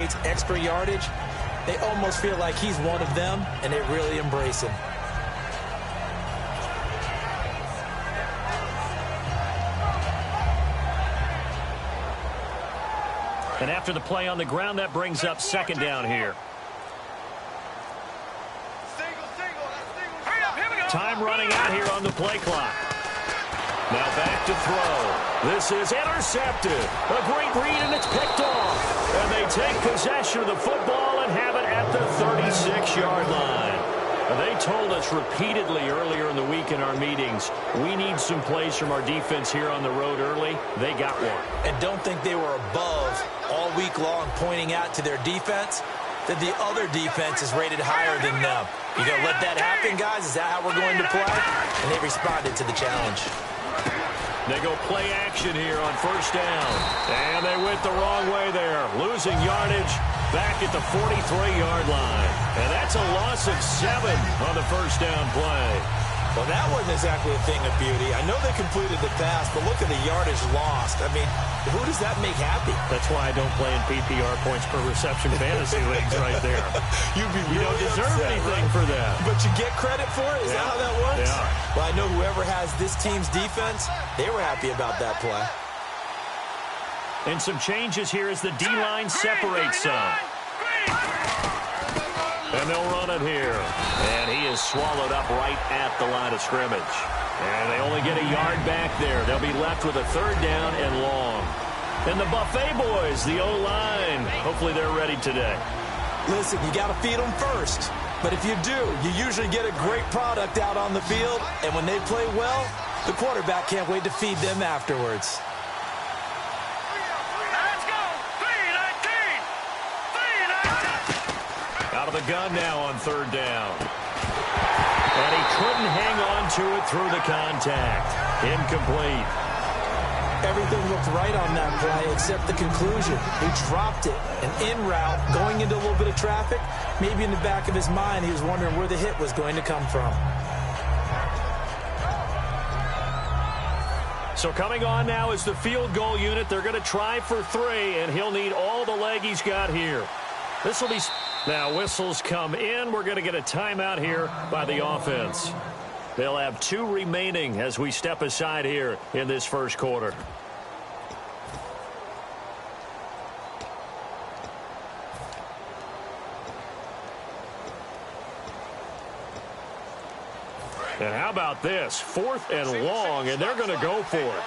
teammates extra yardage, they almost feel like he's one of them, and they really embrace him. And after the play on the ground, that brings up second down here. Time running out here on the play clock. Now back to throw. This is intercepted. A great read, and it's picked off. And they take possession of the football and have it at the 36-yard line. They told us repeatedly earlier in the week in our meetings, we need some plays from our defense here on the road early. They got one. And don't think they were above all week long pointing out to their defense that the other defense is rated higher than them. You going to let that happen, guys? Is that how we're going to play? And they responded to the challenge. They go play action here on first down. And they went the wrong way there. Losing yardage back at the 43-yard line. And that's a loss of 7 on the first down play. Well, that wasn't exactly a thing of beauty. I know they completed the pass, but look at the yardage lost. I mean, who does that make happy? That's why I don't play in PPR points per reception fantasy leagues right there. You don't deserve anything for that. But you get credit for it? Is that how that works? Yeah. Well, I know whoever has this team's defense, they were happy about that play. And some changes here as the D-line separates some. And they'll run it here. And he is swallowed up right at the line of scrimmage. And they only get a yard back there. They'll be left with a third down and long. And the Buffet boys, the O-line, hopefully they're ready today. Listen, you got to feed them first. But if you do, you usually get a great product out on the field. And when they play well, the quarterback can't wait to feed them afterwards. Out of the gun now on third down. And he couldn't hang on to it through the contact. Incomplete. Everything looked right on that play except the conclusion. He dropped it. An in route, going into a little bit of traffic. Maybe in the back of his mind, he was wondering where the hit was going to come from. So coming on now is the field goal unit. They're going to try for 3, and he'll need all the leg he's got here. This will be... Now whistles come in. We're going to get a timeout here by the offense. They'll have 2 remaining as we step aside here in this first quarter. And how about this? 4th and long, and they're going to go for it.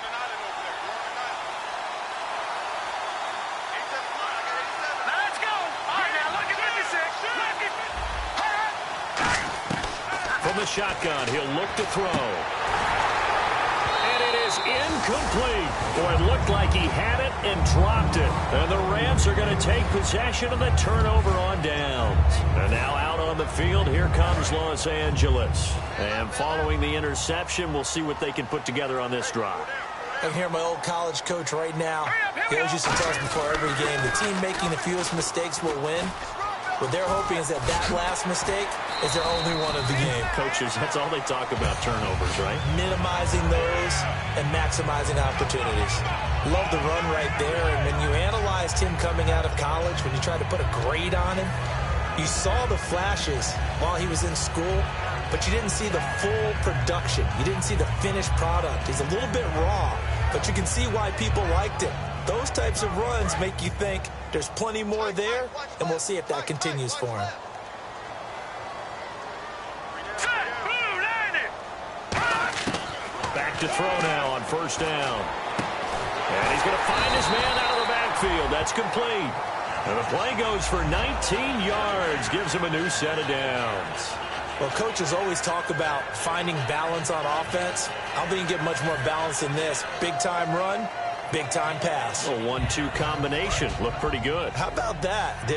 From the shotgun, he'll look to throw. And it is incomplete. Boy, it looked like he had it and dropped it. And the Rams are going to take possession of the turnover on downs. And now out on the field, here comes Los Angeles. And following the interception, we'll see what they can put together on this drive. I can hear my old college coach right now. He always used to tell us before every game, the team making the fewest mistakes will win. What they're hoping is that last mistake is their only one of the game. Coaches, that's all they talk about, turnovers, right? Minimizing those and maximizing opportunities. Love the run right there. And when you analyzed him coming out of college, when you tried to put a grade on him, you saw the flashes while he was in school, but you didn't see the full production. You didn't see the finished product. He's a little bit raw, but you can see why people liked him. Those types of runs make you think there's plenty more there, and we'll see if that continues for him. Back to throw now on first down. And he's going to find his man out of the backfield. That's complete. And the play goes for 19 yards. Gives him a new set of downs. Well, coaches always talk about finding balance on offense. I don't think you can get much more balance than this. Big-time run, big-time pass. A 1-2 combination. Looked pretty good. How about that?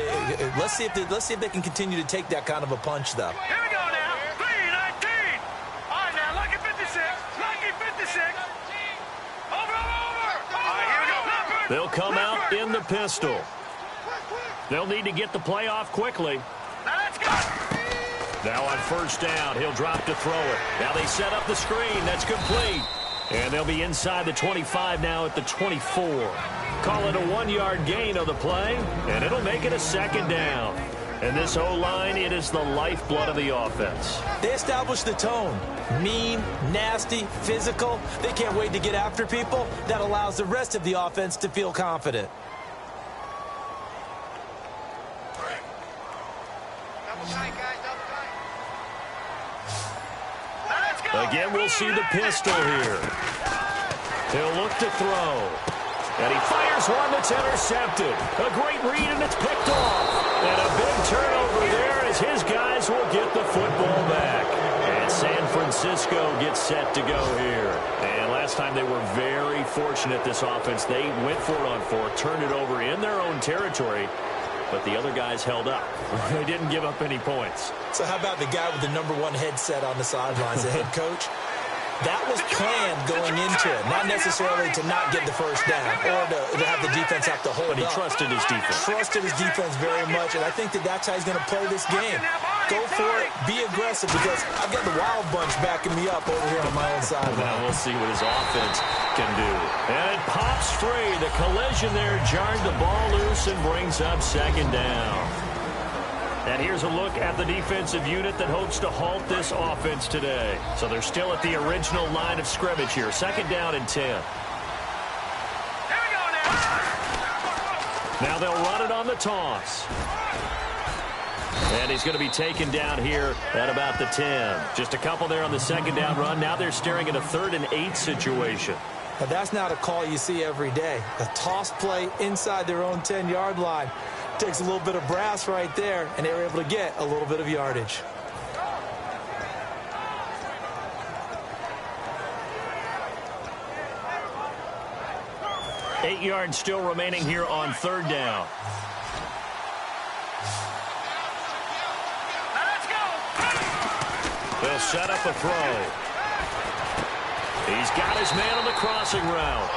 Let's see if they can continue to take that kind of a punch, though. Here we go now. 3-19. All right, now, lucky 56. Lucky 56. Over. All right, here we go. They'll come out in the pistol. They'll need to get the play off quickly. Now, let's go. Now on first down, he'll drop to throw it. Now they set up the screen. That's complete. And they'll be inside the 25 now at the 24. Call it a 1-yard gain on the play, and it'll make it a second down. And this O-line, it is the lifeblood of the offense. They established the tone. Mean, nasty, physical. They can't wait to get after people. That allows the rest of the offense to feel confident. Again, we'll see the pistol here. He'll look to throw. And he fires one that's intercepted. A great read, and it's picked off. And a big turnover there as his guys will get the football back. And San Francisco gets set to go here. And last time they were very fortunate, this offense. They went for it on 4, turned it over in their own territory. But the other guys held up. They didn't give up any points. So how about the guy with the #1 headset on the sidelines, the head coach? That was planned going into it, not necessarily to not get the first down or to have the defense have to hold up. But he trusted his defense. Trusted his defense very much, and I think that's how he's going to play this game. Go for it, be aggressive, because I've got the Wild Bunch backing me up over here on my own side. Now we'll see what his offense can do. And it pops free. The collision there jarred the ball loose and brings up second down. And here's a look at the defensive unit that hopes to halt this offense today. So they're still at the original line of scrimmage here. Second down and 10. Now they'll run it on the toss. And he's going to be taken down here at about the 10. Just a couple there on the second down run. Now they're staring at a 3rd and 8 situation. Now that's not a call you see every day. A toss play inside their own 10-yard line. Takes a little bit of brass right there, and they were able to get a little bit of yardage. Eight yards still remaining here on 3rd down. They'll set up a throw. He's got his man on the crossing route.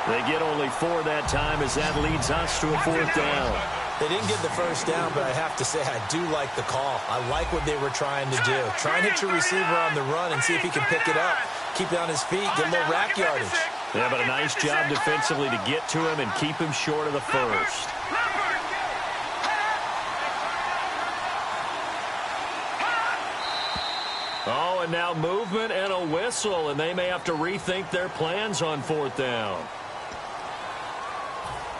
They get only 4 that time as that leads us to a 4th down. They didn't get the first down, but I have to say I do like the call. I like what they were trying to do. Try and hit your receiver on the run and see if he can pick it up. Keep it on his feet, get a little rack yardage. Yeah, but a nice job defensively to get to him and keep him short of the first. Oh, and now movement and a whistle, and they may have to rethink their plans on 4th down.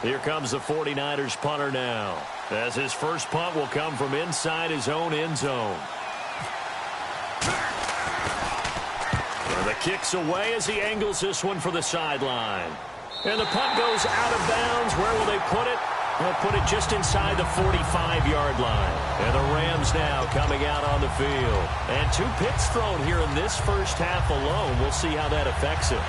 Here comes the 49ers punter now, as his first punt will come from inside his own end zone. And the kick's away as he angles this one for the sideline. And the punt goes out of bounds. Where will they put it? They'll put it just inside the 45-yard line. And the Rams now coming out on the field. And 2 picks thrown here in this first half alone. We'll see how that affects him.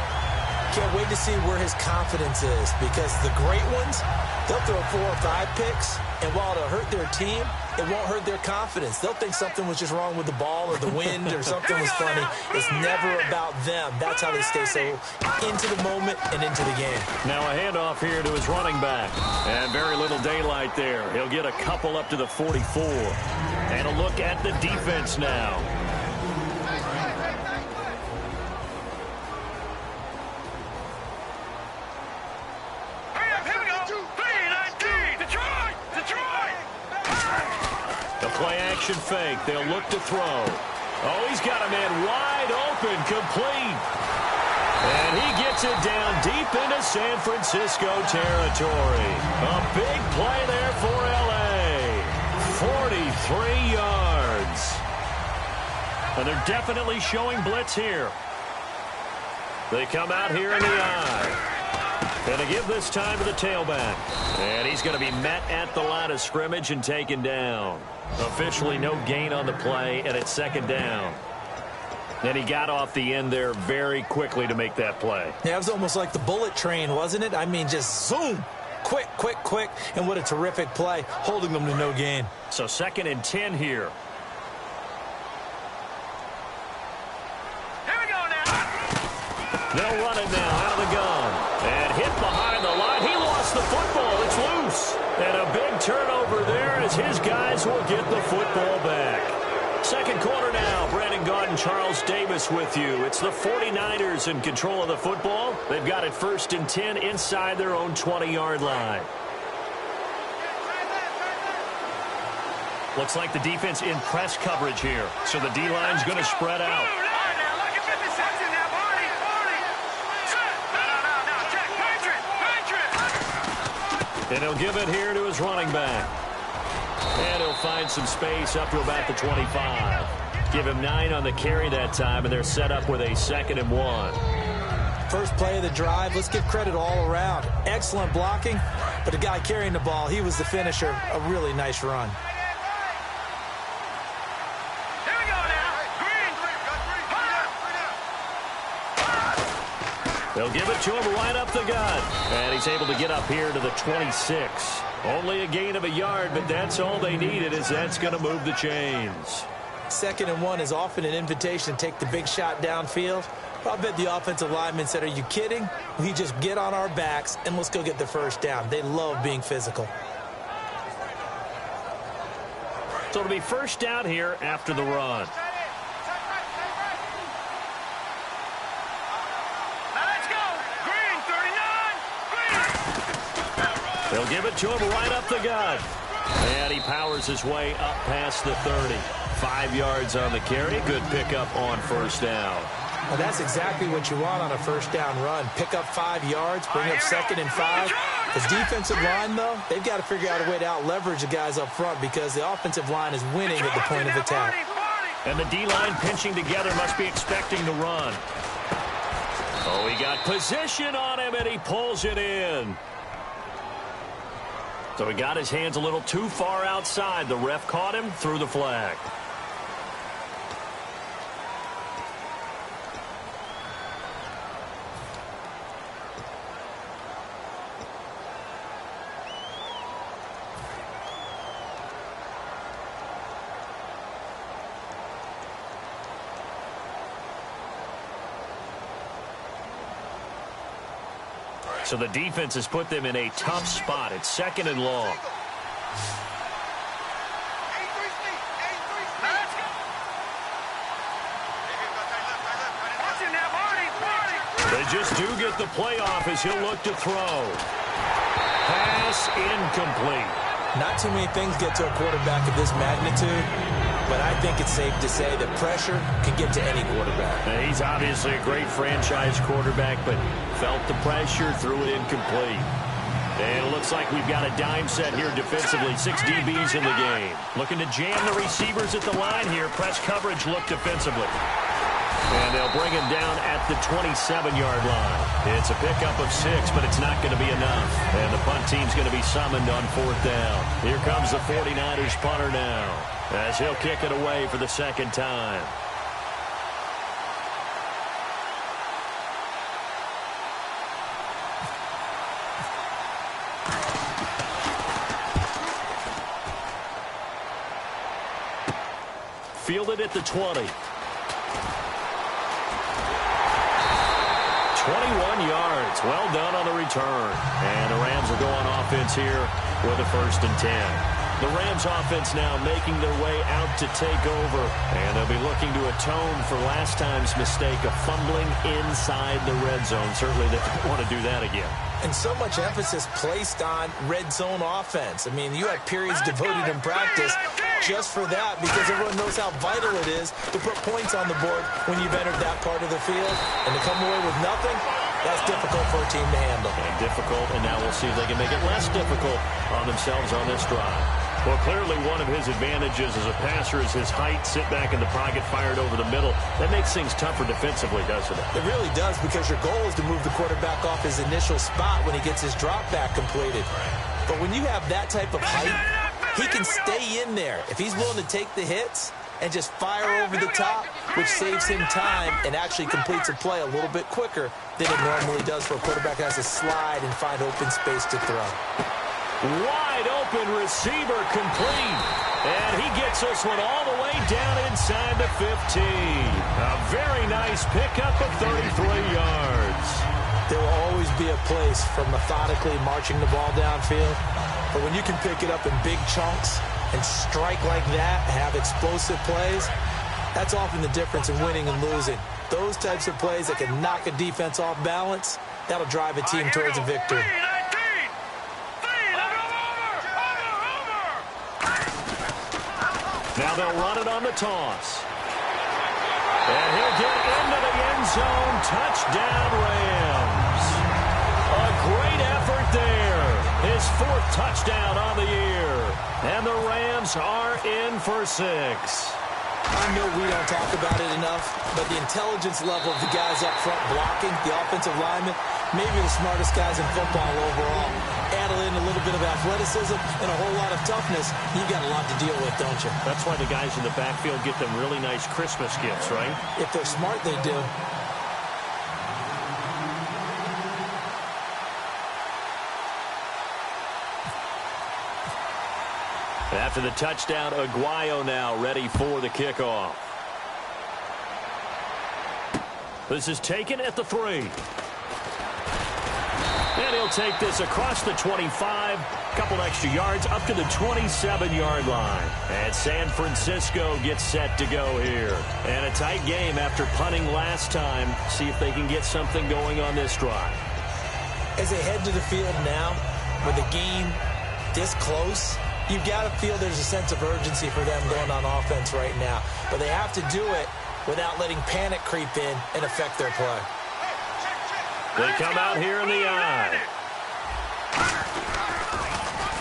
Can't wait to see where his confidence is, because the great ones, they'll throw 4 or 5 picks, and while it'll hurt their team, it won't hurt their confidence. They'll think something was just wrong with the ball or the wind or something was funny. It's never about them. That's how they stay so into the moment and into the game. Now a handoff here to his running back, and very little daylight there. He'll get a couple up to the 44. And a look at the defense now. Play-action fake. They'll look to throw. Oh, he's got a man wide open, complete. And he gets it down deep into San Francisco territory. A big play there for L.A. 43 yards. And they're definitely showing blitz here. They come out here in the eye. And to give this time to the tailback. And he's going to be met at the line of scrimmage and taken down. Officially no gain on the play, and it's second down. And he got off the end there very quickly to make that play. Yeah, it was almost like the bullet train, wasn't it? I mean, just zoom. Quick, quick, quick. And what a terrific play, holding them to no gain. So 2nd and 10 here. Here we go now. They'll run it now out of the gun. And hit behind the line. He lost the football. It's loose. And a big turnover there as his guys will get the football back. Second quarter now. Brandon Gaudin, Charles Davis with you. It's the 49ers in control of the football. They've got it 1st and 10 inside their own 20-yard line. Looks like the defense in press coverage here. So the D-line's going to spread out. And he'll give it here to his running back. And he'll find some space up to about the 25. Give him 9 on the carry that time, and they're set up with a 2nd and 1. First play of the drive, let's give credit all around. Excellent blocking, but the guy carrying the ball, he was the finisher. A really nice run. They'll give it to him right up the gut. And he's able to get up here to the 26. Only a gain of a yard, but that's all they needed, as that's going to move the chains. 2nd and 1 is often an invitation to take the big shot downfield. I bet the offensive lineman said, are you kidding? We just get on our backs and let's go get the first down. They love being physical. So it'll be first down here after the run. They'll give it to him right up the gut. And he powers his way up past the 30. 5 yards on the carry. Good pickup on first down. Well, that's exactly what you want on a first down run. Pick up 5 yards, bring up 2nd and 5. As defensive line, though, they've got to figure out a way to out-leverage the guys up front because the offensive line is winning at the point of attack. And the D-line pinching together must be expecting to run. Oh, he got position on him, and he pulls it in. So he got his hands a little too far outside. The ref caught him, threw the flag. So the defense has put them in a tough spot. It's 2nd and long. They just do get the playoff as he'll look to throw. Pass incomplete. Not too many things get to a quarterback of this magnitude, but I think it's safe to say that pressure can get to any quarterback. Now, he's obviously a great franchise quarterback, but felt the pressure, threw it incomplete. And it looks like we've got a dime set here defensively. 6 DBs in the game. Looking to jam the receivers at the line here. Press coverage look defensively. And they'll bring him down at the 27-yard line. It's a pickup of 6, but it's not going to be enough. And the punt team's going to be summoned on 4th down. Here comes the 49ers punter now, as he'll kick it away for the 2nd time. Fielded at the 20. 21 yards. Well done on the return. And the Rams will go on offense here with a 1st and 10. The Rams offense now making their way out to take over. And they'll be looking to atone for last time's mistake of fumbling inside the red zone. Certainly they don't want to do that again. And so much emphasis placed on red zone offense. I mean, you have periods devoted in practice just for that because everyone knows how vital it is to put points on the board when you've entered that part of the field. And to come away with nothing, that's difficult for a team to handle. And difficult, and now we'll see if they can make it less difficult on themselves on this drive. Well, clearly one of his advantages as a passer is his height. Sit back in the pocket, fired over the middle. That makes things tougher defensively, doesn't it? It really does, because your goal is to move the quarterback off his initial spot when he gets his drop back completed. But when you have that type of height, he can stay in there. If he's willing to take the hits and just fire over the top, which saves him time and actually completes a play a little bit quicker than it normally does for a quarterback that has to slide and find open space to throw. Wide open receiver complete. And he gets this one all the way down inside the 15. A very nice pickup of 33 yards. There will always be a place for methodically marching the ball downfield. But when you can pick it up in big chunks and strike like that, have explosive plays, that's often the difference in winning and losing. Those types of plays that can knock a defense off balance, that'll drive a team towards a victory. Now they'll run it on the toss. And he'll get into the end zone. Touchdown, Rams. A great effort there. His 4th touchdown on the year. And the Rams are in for 6. I know we don't talk about it enough, but the intelligence level of the guys up front blocking, the offensive linemen, maybe the smartest guys in football overall. Add in a little bit of athleticism and a whole lot of toughness, you got a lot to deal with, don't you? That's why the guys in the backfield get them really nice Christmas gifts, right? If they're smart, they do. After the touchdown, Aguayo now ready for the kickoff. This is taken at the 3. And he'll take this across the 25, couple extra yards up to the 27-yard line. And San Francisco gets set to go here. And a tight game after punting last time. See if they can get something going on this drive. As they head to the field now, with the game this close, you've got to feel there's a sense of urgency for them going on offense right now. But they have to do it without letting panic creep in and affect their play. They come out here in the eye.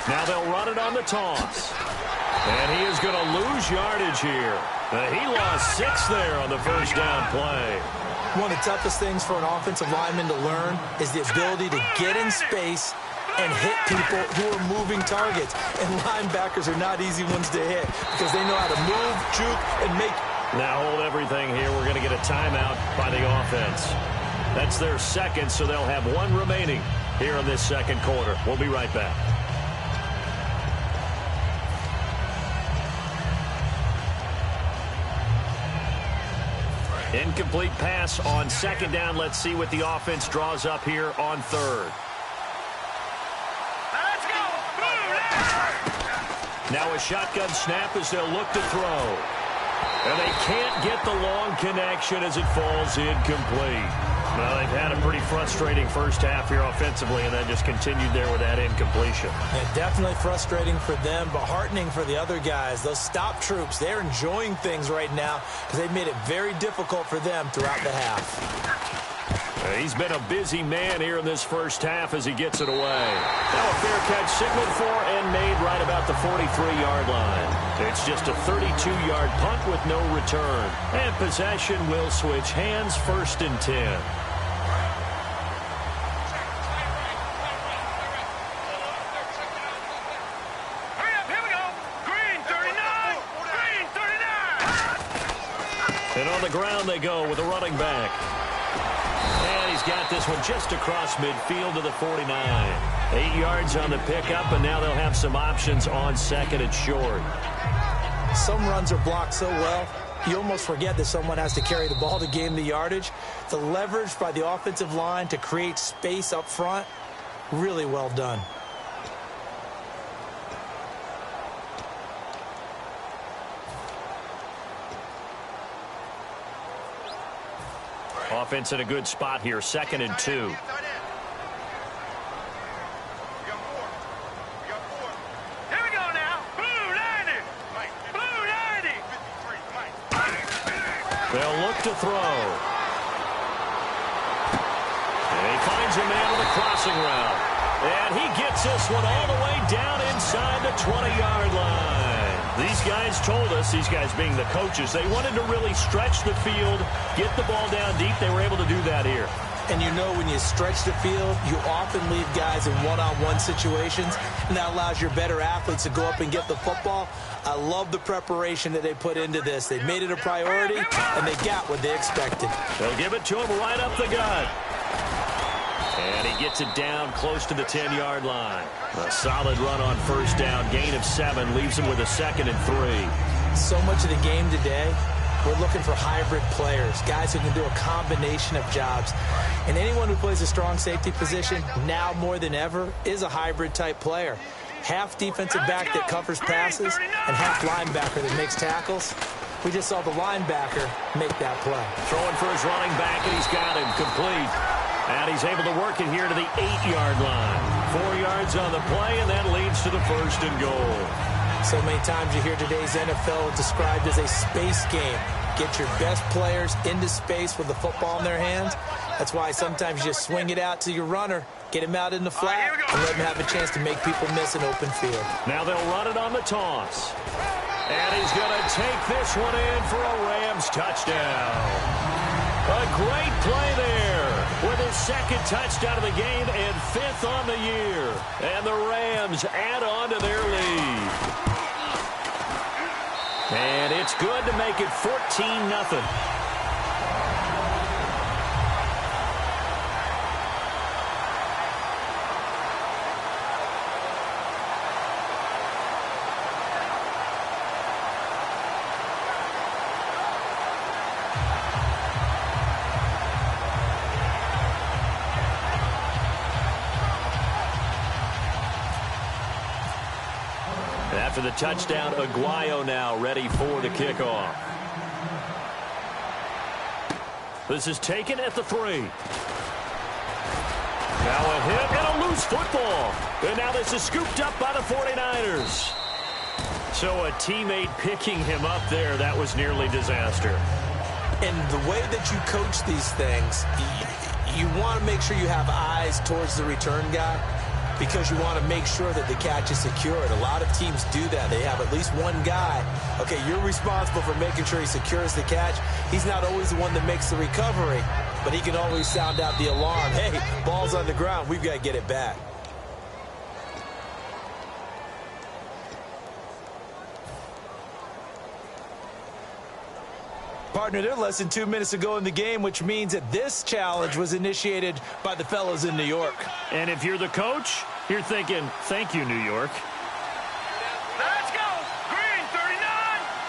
Now they'll run it on the toss. And he is going to lose yardage here. He lost 6 there on the first down play. One of the toughest things for an offensive lineman to learn is the ability to get in space and hit people who are moving targets. And linebackers are not easy ones to hit because they know how to move, juke, and make. Now hold everything here. We're going to get a timeout by the offense. That's their 2nd, so they'll have 1 remaining here in this 2nd quarter. We'll be right back. Incomplete pass on 2nd down. Let's see what the offense draws up here on 3rd. Now a shotgun snap as they'll look to throw. And they can't get the long connection as it falls incomplete. Well, they've had a pretty frustrating first half here offensively and then just continued there with that incompletion. Yeah, definitely frustrating for them, but heartening for the other guys. Those stop troops, they're enjoying things right now because they've made it very difficult for them throughout the half. He's been a busy man here in this first half as he gets it away. Now a fair catch signaled for and made right about the 43-yard line. It's just a 32-yard punt with no return. And possession will switch hands, 1st and 10. Hurry up, here we go. Green 39. Green 39. And on the ground they go with a running back. And he's got this one just across midfield to the 49. 8 yards on the pickup, and now they'll have some options on 2nd and short. Some runs are blocked so well, you almost forget that someone has to carry the ball to gain the yardage. The leverage by the offensive line to create space up front, really well done. Offense in a good spot here, 2nd and 2. Here we go now. Blue 90. Blue 90. They'll look to throw. And he finds a man with a crossing route. And he gets this one all the way down inside the 20-yard line. These guys told us, these guys being the coaches, they wanted to really stretch the field, get the ball down deep. They were able to do that here. And you know when you stretch the field, you often leave guys in one-on-one situations, and that allows your better athletes to go up and get the football. I love the preparation that they put into this. They made it a priority, and they got what they expected. They'll give it to him right up the gut. And he gets it down close to the 10-yard line. A solid run on 1st down. Gain of 7 leaves him with a 2nd and 3. So much of the game today, we're looking for hybrid players, guys who can do a combination of jobs. And anyone who plays a strong safety position, now more than ever, is a hybrid-type player. half defensive back that covers passes and half linebacker that makes tackles. We just saw the linebacker make that play. Throwing for his running back, and he's got him complete. And he's able to work it here to the 8-yard line. 4 yards on the play, and that leads to the 1st and goal. So many times you hear today's NFL described as a space game. Get your best players into space with the football in their hands. That's why sometimes you just swing it out to your runner, get him out in the flat, and let him have a chance to make people miss an open field. Now they'll run it on the toss. And he's going to take this one in for a Rams touchdown. A great play there with his 2nd touchdown of the game and 5th on the year. And the Rams add on to their lead. And it's good to make it 14-0. After the touchdown, Aguayo now ready for the kickoff. This is taken at the 3. Now a hit and a loose football. And now this is scooped up by the 49ers. So a teammate picking him up there, that was nearly disaster. And the way that you coach these things, you want to make sure you have eyes towards the return guy, because you want to make sure that the catch is secured. A lot of teams do that. They have at least one guy. Okay, you're responsible for making sure he secures the catch. He's not always the one that makes the recovery, but he can always sound out the alarm. Hey, ball's on the ground. We've got to get it back. Partner, they're less than 2 minutes ago in the game, which means that this challenge was initiated by the fellas in New York. And if you're the coach, you're thinking, thank you, New York. Let's go! Green 39!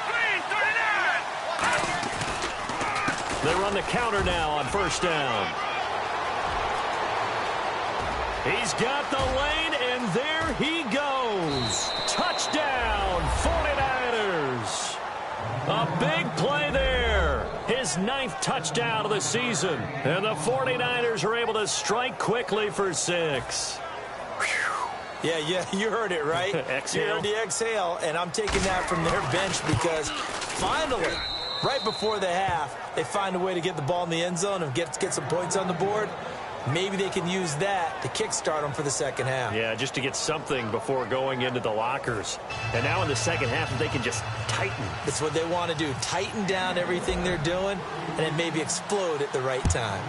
Green 39! They run the counter now on 1st down. He's got the lane, and there he goes. Touchdown, 49ers. A big play there. His 9th touchdown of the season. And the 49ers are able to strike quickly for 6. Yeah, you heard it, right? Exhale. You heard the exhale, and I'm taking that from their bench because finally, right before the half, they find a way to get the ball in the end zone and get some points on the board. Maybe they can use that to kickstart them for the second half. Yeah, just to get something before going into the lockers. And now in the second half, if they can just tighten. That's what they want to do. Tighten down everything they're doing and then maybe explode at the right time.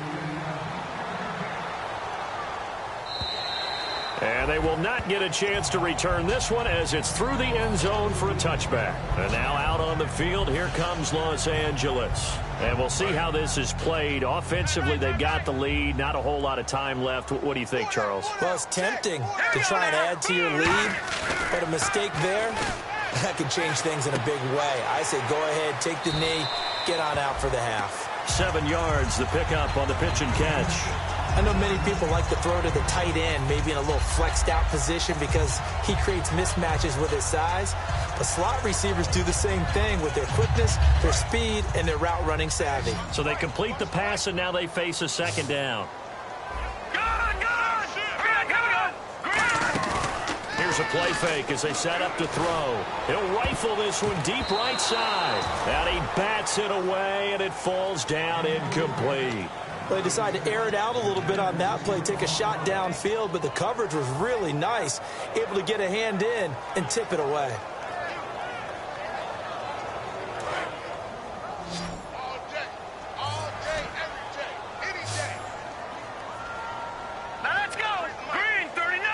And they will not get a chance to return this one as it's through the end zone for a touchback. And now out on the field, here comes Los Angeles. And we'll see how this is played. Offensively, they've got the lead. Not a whole lot of time left. What do you think, Charles? Well, it's tempting to try and add to your lead, but a mistake there, that could change things in a big way. I say go ahead, take the knee, get on out for the half. 7 yards, the pickup on the pitch and catch. I know many people like to throw to the tight end, maybe in a little flexed out position because he creates mismatches with his size. But slot receivers do the same thing with their quickness, their speed, and their route running savvy. So they complete the pass, and now they face a 2nd down. Here's a play fake as they set up to throw. He'll rifle this one deep right side. And he bats it away, and it falls down incomplete. They decided to air it out a little bit on that play, take a shot downfield, but the coverage was really nice, able to get a hand in and tip it away. All day, every day, any day. Now let's go. Green 39.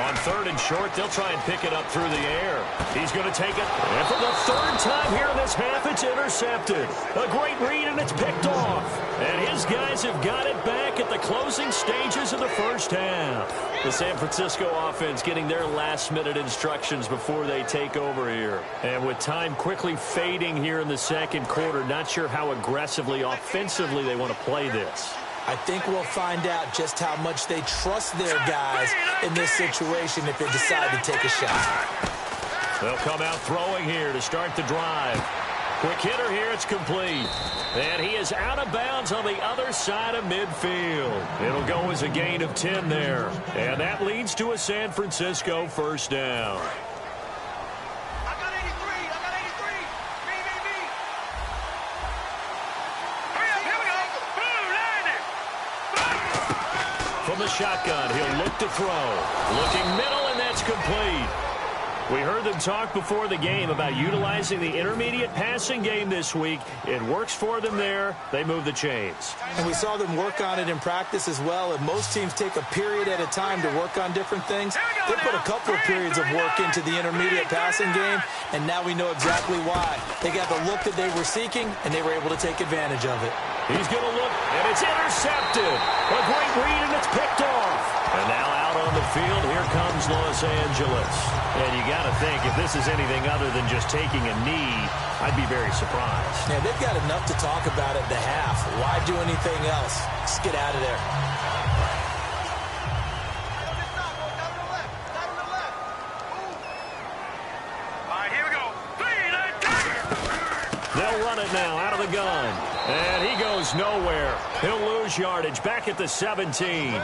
On 3rd and short, they'll try and pick it up through the air. He's going to take it. And for the 3rd time here in this half, it's intercepted. A great read, and it's picked off. And his guys have got it back at the closing stages of the 1st half. The San Francisco offense getting their last-minute instructions before they take over here. And with time quickly fading here in the 2nd quarter, not sure how aggressively, offensively they want to play this. I think we'll find out just how much they trust their guys in this situation if they decide to take a shot. They'll come out throwing here to start the drive. Quick hitter here, it's complete. And he is out of bounds on the other side of midfield. It'll go as a gain of 10 there. And that leads to a San Francisco first down. I got 83. Me. Hurry up, here we go. Boom, landed. From the shotgun, he'll look to throw. Looking middle, and that's complete. We heard them talk before the game about utilizing the intermediate passing game this week. It works for them there. They move the chains. And we saw them work on it in practice as well. And most teams take a period at a time to work on different things. They put a couple of periods of work into the intermediate passing game, and now we know exactly why. They got the look that they were seeking, and they were able to take advantage of it. He's going to look, and it's intercepted. A great read, and it's picked off. And now out on the field, here comes Los Angeles. And you got to think, if this is anything other than just taking a knee, I'd be very surprised. Yeah, they've got enough to talk about at the half. Why do anything else? Just get out of there. All right, here we go. They'll run it now out of the gun. And he goes nowhere. He'll lose yardage back at the 17.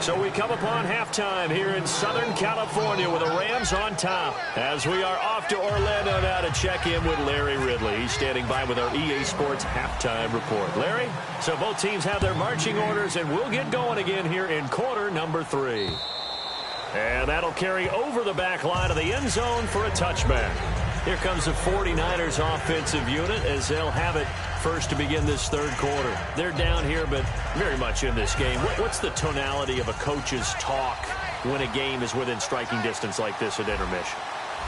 So we come upon halftime here in Southern California with the Rams on top. As we are off to Orlando now to check in with Larry Ridley. He's standing by with our EA Sports halftime report. Larry, so both teams have their marching orders, and we'll get going again here in quarter number 3. And that'll carry over the back line of the end zone for a touchback. Here comes the 49ers offensive unit as they'll have it first to begin this third quarter. They're down here, but very much in this game. What's the tonality of a coach's talk when a game is within striking distance like this at intermission?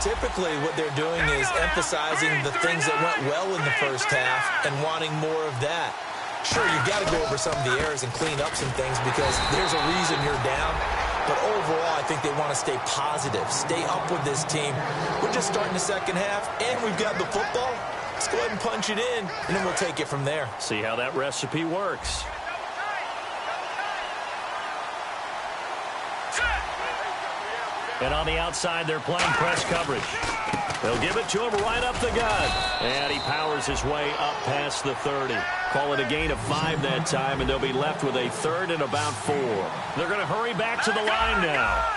Typically, what they're doing is emphasizing the things that went well in the first half and wanting more of that. Sure, you've got to go over some of the errors and clean up some things because there's a reason you're down. But overall, I think they want to stay positive, stay up with this team. We're just starting the second half, and we've got the football. Let's go ahead and punch it in, and then we'll take it from there. See how that recipe works. And on the outside, they're playing press coverage. They'll give it to him right up the gut. And he powers his way up past the 30. Call it a gain of 5 that time, and they'll be left with a third and about 4. They're going to hurry back to the line now.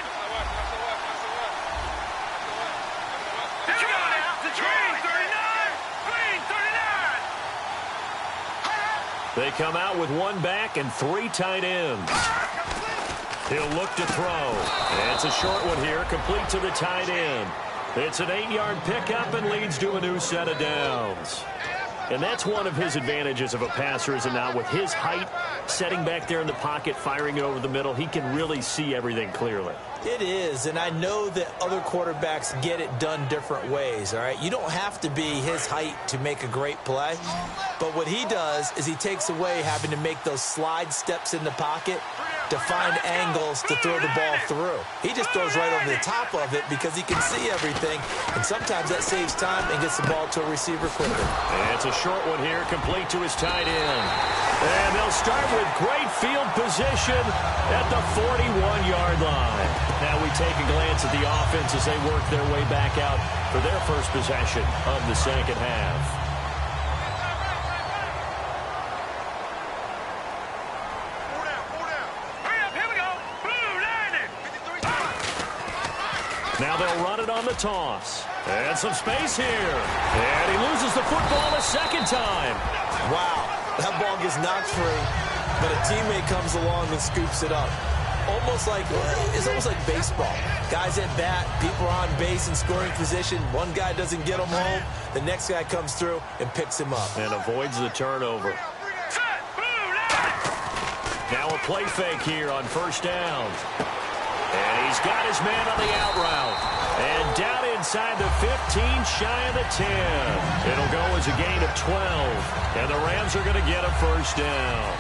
They come out with 1 back and 3 tight ends. He'll look to throw. And it's a short one here, complete to the tight end. It's an 8-yard pickup and leads to a new set of downs. And that's one of his advantages of a passer, is it not? With his height, setting back there in the pocket, firing it over the middle, he can really see everything clearly. It is, and I know that other quarterbacks get it done different ways, all right? You don't have to be his height to make a great play, but what he does is he takes away having to make those slide steps in the pocket to find angles to throw the ball through. He just throws right over the top of it because he can see everything, and sometimes that saves time and gets the ball to a receiver quicker. And it's a short one here, complete to his tight end. And they'll start with great field position at the 41-yard line. Now we take a glance at the offense as they work their way back out for their first possession of the second half. Now they'll run it on the toss. And some space here. And he loses the football a second time. Wow, that ball gets knocked free, but a teammate comes along and scoops it up. It's almost like baseball. Guys at bat, people are on base in scoring position. One guy doesn't get him home. The next guy comes through and picks him up. And avoids the turnover. Now a play fake here on first down. And he's got his man on the out route. And down inside the 15, shy of the 10. It'll go as a gain of 12. And the Rams are going to get a first down.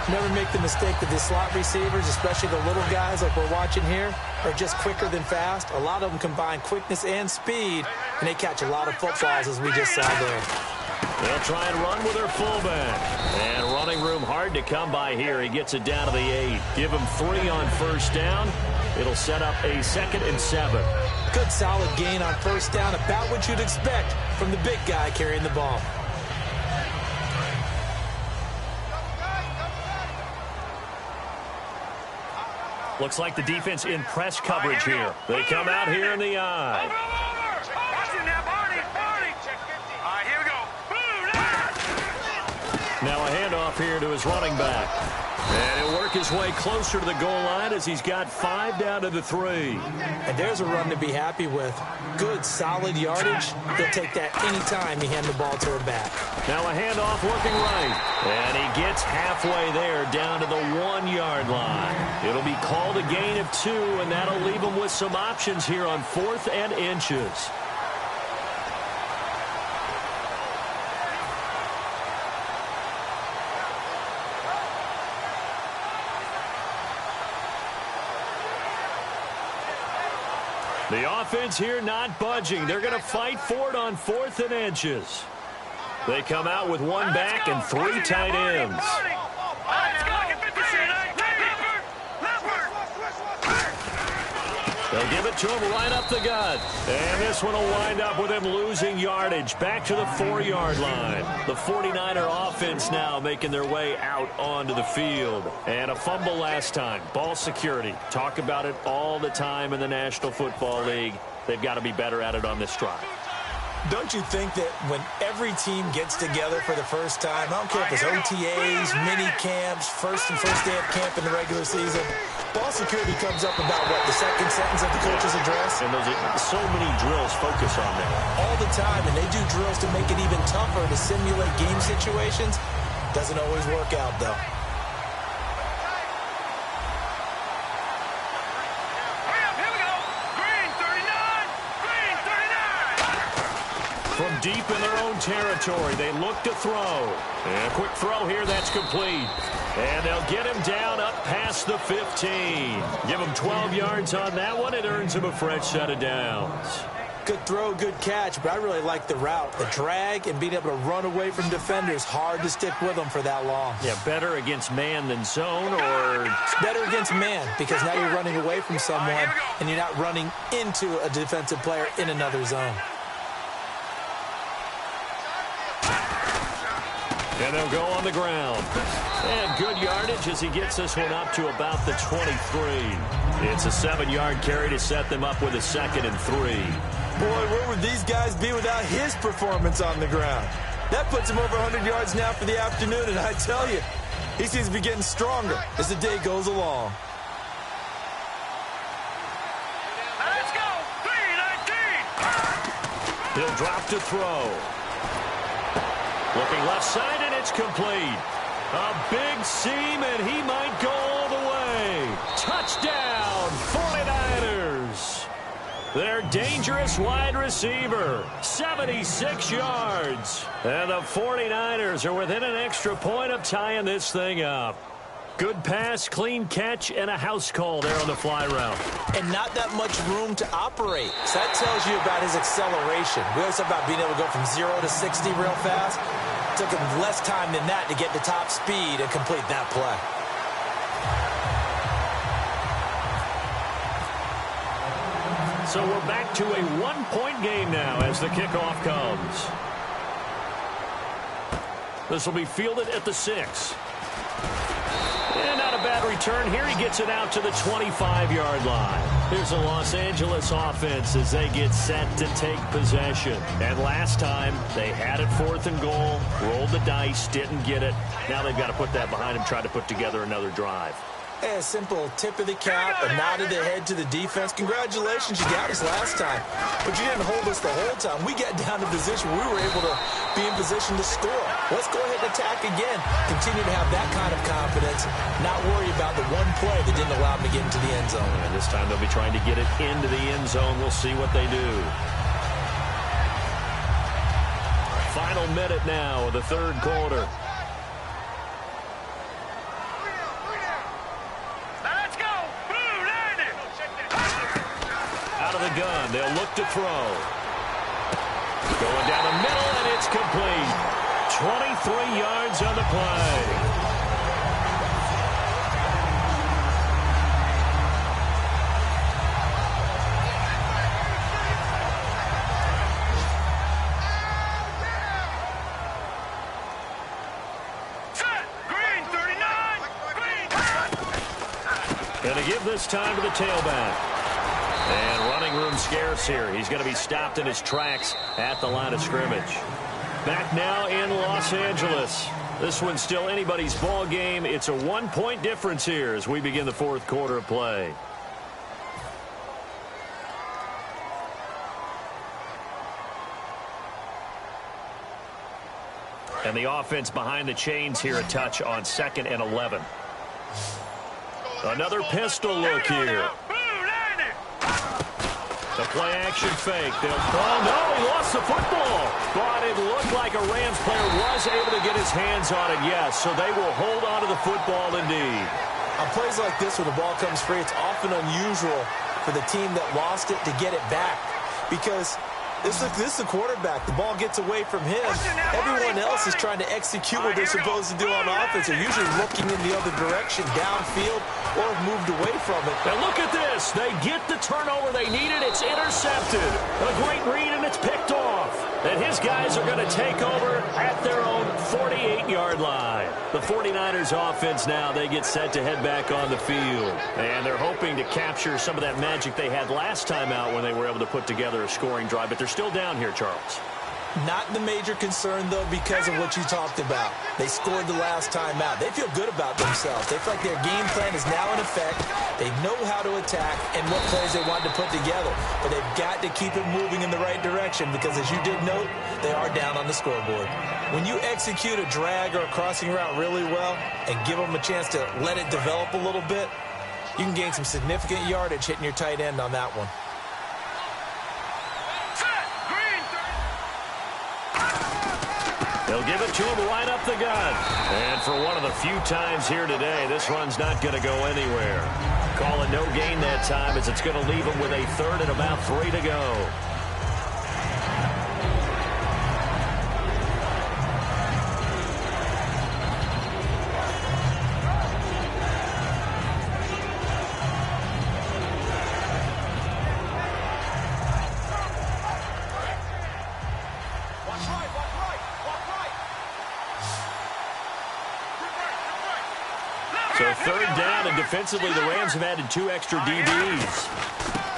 Never make the mistake that the slot receivers, especially the little guys like we're watching here, are just quicker than fast. A lot of them combine quickness and speed, and they catch a lot of footballs, as we just saw there. They'll try and run with their fullback. And run running room hard to come by here. He gets it down to the 8. Give him 3 on first down. It'll set up a 2nd and 7. Good solid gain on first down, about what you'd expect from the big guy carrying the ball. Looks like the defense in press coverage here. They come out here in the eye. Now a handoff here to his running back. And he'll work his way closer to the goal line as he's got 5 down to the 3. And there's a run to be happy with. Good, solid yardage. He'll take that anytime he hand the ball to a back. Now a handoff working right. And he gets halfway there down to the 1-yard line. It'll be called a gain of 2, and that'll leave him with some options here on 4th and inches. The offense here not budging. They're going to fight for it on 4th and inches. They come out with 1 back and 3 tight ends. They'll give it to him right up the gut. And this one will wind up with him losing yardage. Back to the 4-yard line. The 49er offense now making their way out onto the field. And a fumble last time. Ball security. Talk about it all the time in the National Football League. They've got to be better at it on this drive. Don't you think that when every team gets together for the first time, I don't care if it's OTAs, mini camps, first day of camp in the regular season, ball security comes up about, what, the second sentence of the coach's address? And those are so many drills focus on that. All the time, and they do drills to make it even tougher to simulate game situations. Doesn't always work out, though. From deep in their own territory, they look to throw. And a quick throw here, that's complete. And they'll get him down up past the 15. Give him 12 yards on that one. It earns him a fresh set of downs. Good throw, good catch, but I really like the route. The drag and being able to run away from defenders, hard to stick with them for that long. Yeah, better against man than zone, or better against man, because now you're running away from someone and you're not running into a defensive player in another zone. And they'll go on the ground. And good yardage as he gets this one up to about the 23. It's a 7-yard carry to set them up with a 2nd and 3. Boy, where would these guys be without his performance on the ground? That puts him over 100 yards now for the afternoon, and I tell you, he seems to be getting stronger as the day goes along. Let's go! 3-19! He'll drop to throw. Looking left side, and it's complete. A big seam, and he might go all the way. Touchdown, 49ers. Their dangerous wide receiver, 76 yards. And the 49ers are within an extra point of tying this thing up. Good pass, clean catch, and a house call there on the fly route. And not that much room to operate. So that tells you about his acceleration. We always talk about being able to go from 0 to 60 real fast. It took him less time than that to get to top speed and complete that play. So we're back to a 1-point game now as the kickoff comes. This will be fielded at the 6. And not a bad return here. He gets it out to the 25-yard line. Here's the Los Angeles offense as they get set to take possession. And last time, they had it 4th and goal, rolled the dice, didn't get it. Now they've got to put that behind them, try to put together another drive. A simple tip of the cap, a nod of the head to the defense. Congratulations, you got us last time. But you didn't hold us the whole time. We got down to position. We were able to be in position to score. Let's go ahead and attack again. Continue to have that kind of confidence. Not worry about the one play that didn't allow them to get into the end zone. And this time they'll be trying to get it into the end zone. We'll see what they do. Final minute now of the third quarter. The gun. They'll look to throw. Going down the middle, and it's complete. 23 yards on the play. Going to give this time to the tailback. And running room scarce here. He's going to be stopped in his tracks at the line of scrimmage. Back now in Los Angeles. This one's still anybody's ball game. It's a 1-point difference here as we begin the fourth quarter of play. And the offense behind the chains here, a touch on 2nd and 11. Another pistol look here. The play action fake. Oh, no, he lost the football. But it looked like a Rams player was able to get his hands on it, yes. So they will hold on to the football indeed. On plays like this where the ball comes free, it's often unusual for the team that lost it to get it back. Because this is the quarterback. The ball gets away from him. Everyone else is trying to execute what they're supposed to do on offense. They're usually looking in the other direction, downfield, or have moved away from it. And look at this. They get the turnover they needed. It's intercepted. A great read, and it's picked off. And his guys are going to take over at their own 48-yard line. The 49ers offense now, they get set to head back on the field. And they're hoping to capture some of that magic they had last time out when they were able to put together a scoring drive. But they're still down here, Charles. Not the major concern, though, because of what you talked about. They scored the last time out. They feel good about themselves. They feel like their game plan is now in effect. They know how to attack and what plays they want to put together. But they've got to keep it moving in the right direction because, as you did note, they are down on the scoreboard. When you execute a drag or a crossing route really well and give them a chance to let it develop a little bit, you can gain some significant yardage hitting your tight end on that one. They'll give it to him right up the gut. And for one of the few times here today, this run's not going to go anywhere. Call it no gain that time as it's going to leave him with a 3rd and about 3 to go. So 3rd down, and defensively the Rams have added 2 extra DBs.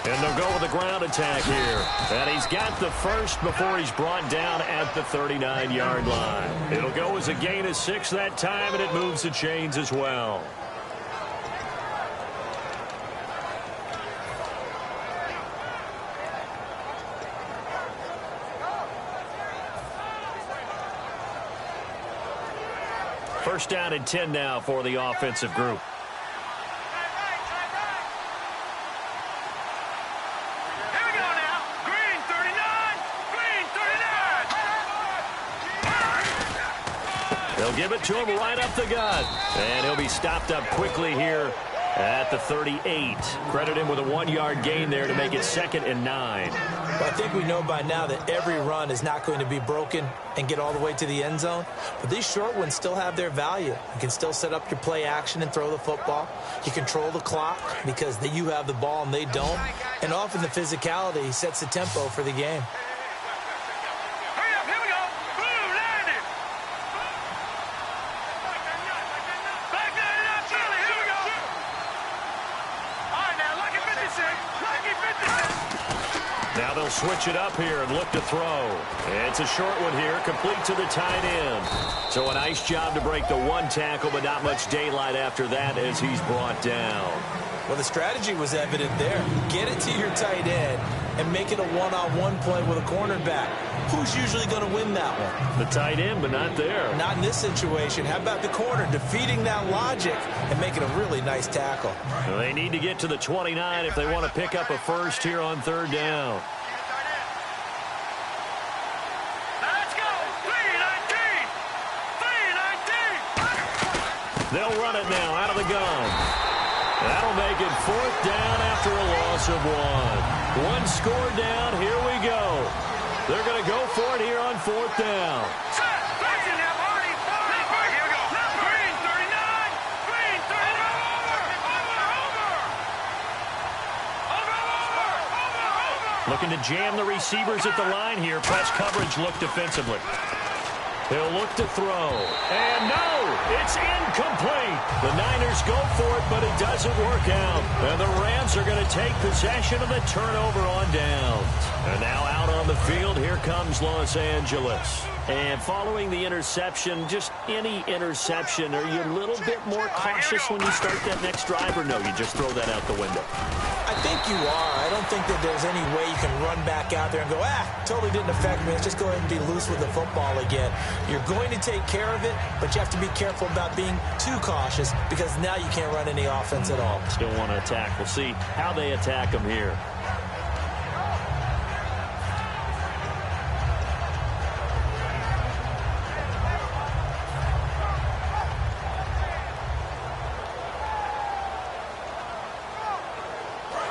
And they'll go with a ground attack here. And he's got the first before he's brought down at the 39-yard line. It'll go as a gain of 6 that time, and it moves the chains as well. First down and 10 now for the offensive group. Here we go now. Green 39. Green 39. They'll give it to him right up the gut. And he'll be stopped up quickly here at the 38. Credit him with a 1-yard gain there to make it 2nd and 9. Well, I think we know by now that every run is not going to be broken and get all the way to the end zone. But these short ones still have their value. You can still set up your play action and throw the football. You control the clock because you have the ball and they don't. And often the physicality sets the tempo for the game. Hurry up, here we go. Blue, landed. Back that up, Shirley, here we go. All right, now, lucky 56. Lucky 56. Now they'll switch it up here and look to throw. It's a short one here, complete to the tight end. So a nice job to break the 1 tackle, but not much daylight after that as he's brought down. Well, the strategy was evident there. Get it to your tight end and make it a one-on-one play with a cornerback. Who's usually going to win that one? The tight end, but not there. Not in this situation. How about the corner defeating that logic and making a really nice tackle? Well, they need to get to the 29 if they want to pick up a first here on 3rd down. Let's go. 319. 319. They'll run it now out of the gun. That'll make it 4th down after a loss of 1. 1 score down. Here we go. They're going to go for it here on 4th down. Set. That's in there, Marty. Here we go. Green 39. Green 39. Over. Looking to jam the receivers at the line here. Press coverage look defensively. He'll look to throw. And no, it's incomplete. The Niners go for it, but it doesn't work out. And the Rams are going to take possession of the turnover on downs. And now out on the field, here comes Los Angeles. And following the interception, just any interception, are you a little bit more cautious when you start that next drive, or no, you just throw that out the window? I think you are. I don't think that there's any way you can run back out there and go, totally didn't affect me. Let's just go ahead and be loose with the football again. You're going to take care of it, but you have to be careful about being too cautious because now you can't run any offense at all. Still want to attack. We'll see how they attack them here.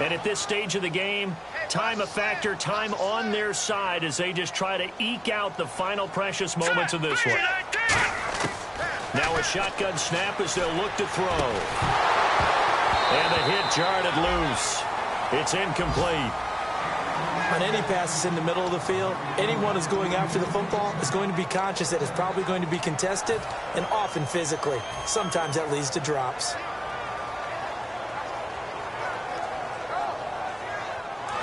And at this stage of the game, time a factor, time on their side as they just try to eke out the final precious moments of this one. Now a shotgun snap as they'll look to throw. And the hit jarred it loose. It's incomplete. On any passes in the middle of the field, anyone who's going after the football is going to be conscious that it's probably going to be contested and often physically. Sometimes that leads to drops.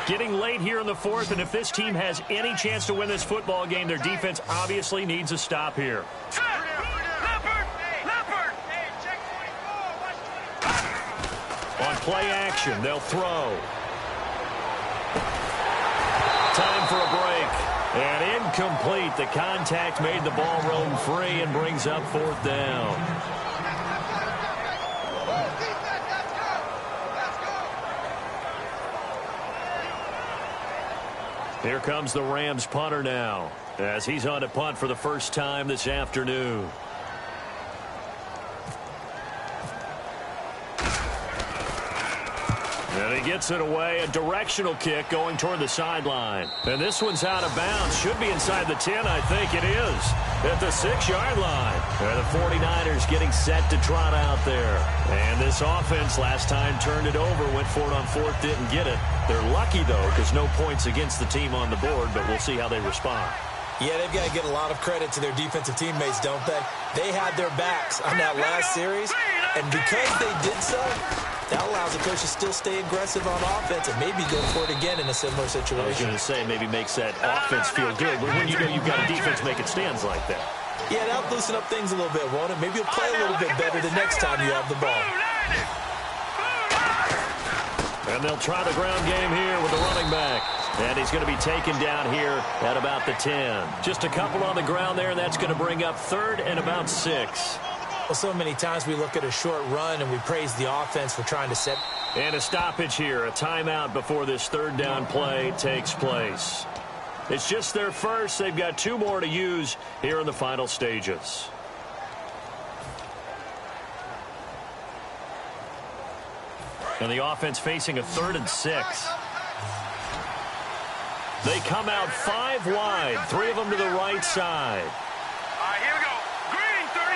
Getting late here in the fourth, and if this team has any chance to win this football game, their defense obviously needs a stop here. On play action, they'll throw. Time for a break. And incomplete. The contact made the ball roam free and brings up fourth down. Here comes the Rams punter now, as he's on to punt for the first time this afternoon. And he gets it away, a directional kick going toward the sideline. And this one's out of bounds. Should be inside the 10, I think it is. At the 6-yard line. And the 49ers getting set to trot out there. And this offense last time turned it over, went for it on fourth, didn't get it. They're lucky, though, because no points against the team on the board, but we'll see how they respond. Yeah, they've got to get a lot of credit to their defensive teammates, don't they? They had their backs on that last series, and because they did so, that allows the coach to still stay aggressive on offense and maybe go for it again in a similar situation. I was going to say maybe makes that offense feel good, but when you know you've got a defense making stands like that. Yeah, that'll loosen up things a little bit, won't it? Maybe you'll play a little bit better the next time you have the ball. And they'll try the ground game here with the running back. And he's going to be taken down here at about the 10. Just a couple on the ground there, and that's going to bring up third and about 6. Well, so many times we look at a short run and we praise the offense for trying to set. And a stoppage here, a timeout before this third down play takes place. It's just their first. They've got 2 more to use here in the final stages. And the offense facing a 3rd and 6. They come out 5 wide, 3 of them to the right side. All right, here we go. Green, 39.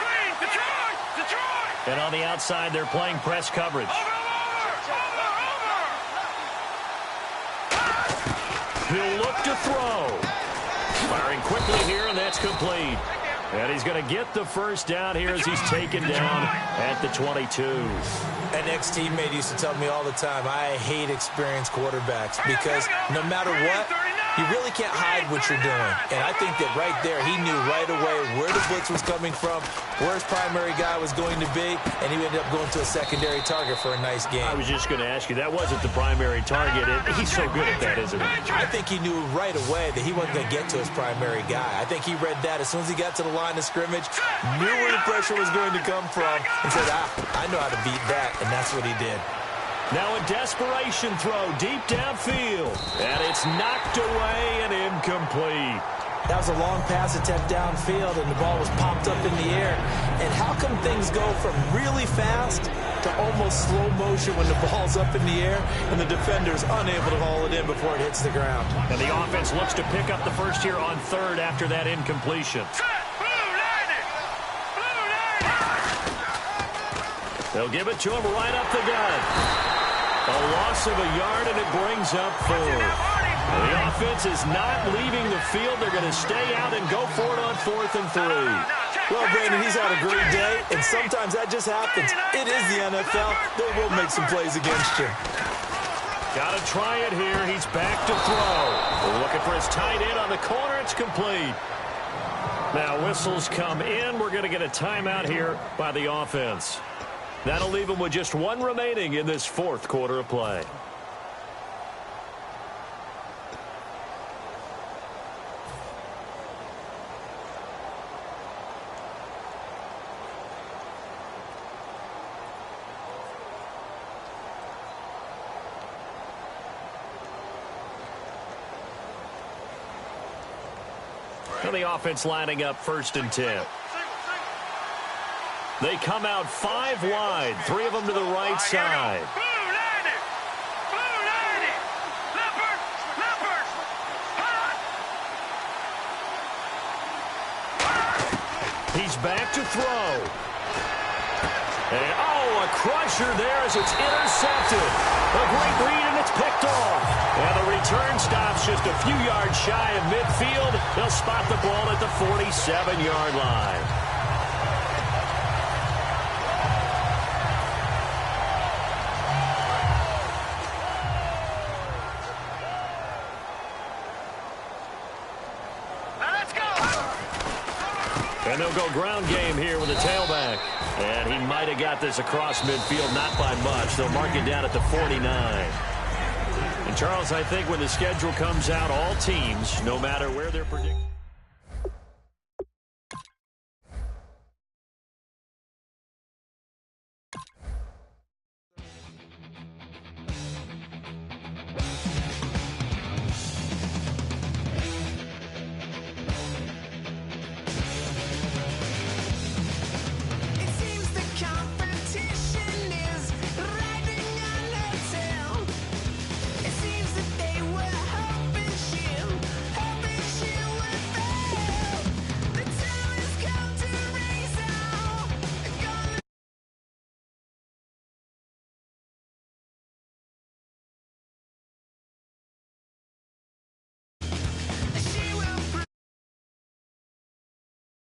Green, Detroit. And on the outside, they're playing press coverage. Over. He'll look to throw. Firing quickly here, and that's complete. And he's going to get the first down here as he's taken down at the 22. An ex-teammate used to tell me all the time, I hate experienced quarterbacks because no matter what, you really can't hide what you're doing. And I think that right there, he knew right away where the blitz was coming from, where his primary guy was going to be, and he ended up going to a secondary target for a nice game. I was just going to ask you, that wasn't the primary target. He's so good at that, isn't he? I think he knew right away that he wasn't going to get to his primary guy. I think he read that as soon as he got to the line of scrimmage, knew where the pressure was going to come from, and said, I know how to beat that, and that's what he did. Now a desperation throw deep downfield, and it's knocked away and incomplete. That was a long pass attempt downfield, and the ball was popped up in the air. And how come things go from really fast to almost slow motion when the ball's up in the air and the defender's unable to haul it in before it hits the ground? And the offense looks to pick up the first here on 3rd after that incompletion. They'll give it to him right up the gut. A loss of a yard, and it brings up 4. The offense is not leaving the field. They're going to stay out and go for it on 4th and 3. Well, Brandon, he's had a great day, and sometimes that just happens. It is the NFL. They will make some plays against you. Got to try it here. He's back to throw. We're looking for his tight end on the corner. It's complete. Now whistles come in. We're going to get a timeout here by the offense. That'll leave him with just one remaining in this 4th quarter of play. And the offense lining up 1st and 10. They come out 5 wide, 3 of them to the right side. He's back to throw. And, oh, a crusher there as it's intercepted. A great read, and it's picked off. And the return stops just a few yards shy of midfield. They'll spot the ball at the 47-yard line. And they'll go ground game here with a tailback. And he might have got this across midfield, not by much. They'll mark it down at the 49. And, Charles, I think when the schedule comes out, all teams, no matter where they're predicted.